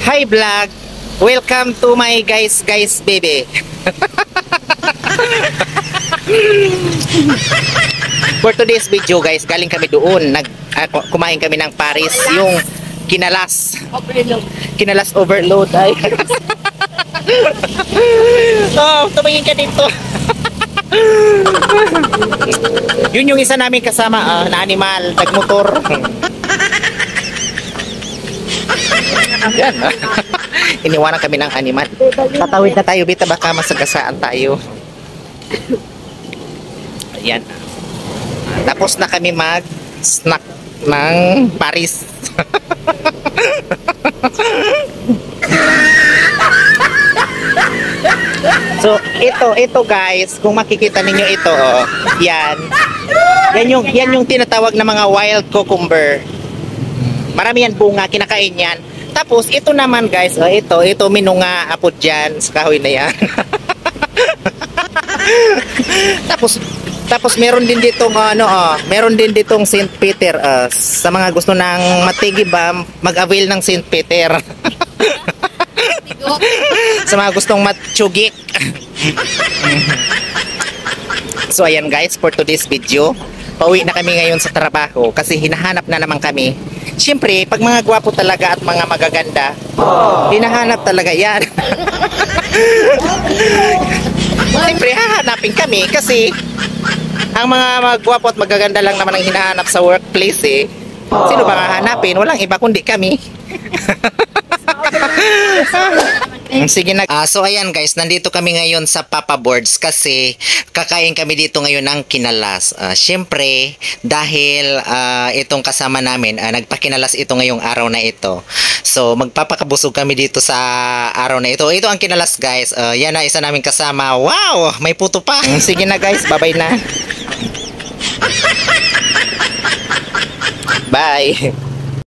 Hi vlog! Welcome to my guys baby. For today's video guys, galing kami doon. Kumain kami ng Paris, yung kinalas. Kinalas overload ay. Oh, tumingin ka dito. Yun yung isa namin kasama na animal, nagmotor. Yan. Iniwanan kami ng animal. Tatawid na tayo, bita, baka masagasaan tayo. Ayan. Tapos na kami mag-snack ng Paris. So, ito guys, kung makikita ninyo ito, oh, yan. Yan yung tinatawag na mga wild cucumber. Marami yan bunga, kinakain yan. Tapos, ito naman guys, ito minunga apod dyan sa kahoy na yan. Tapos meron din ditong meron din ditong St. Peter sa mga gusto ng matigibam, mag-avail ng St. Peter. Sa mga gustong matchugik. So ayan guys, for today's video, pauwi na kami ngayon sa trabaho kasi hinahanap na naman kami. Siyempre, pag mga gwapo talaga at mga magaganda, hinahanap talaga yan. Siyempre, hahanapin kami kasi ang mga gwapo at magaganda lang naman ang hinahanap sa workplace eh. Sino ba hahanapin? Walang iba kundi kami. Sige na. So ayan guys, nandito kami ngayon sa Papa Boards kasi kakain kami dito ngayon ng kinalas. Siyempre, dahil itong kasama namin, nagpakinalas ito ngayong araw na ito. So magpapakabusog kami dito sa araw na ito. Ito ang kinalas guys. Yan na isa namin kasama. Wow! May puto pa. Sige na guys, bye-bye na. Bye!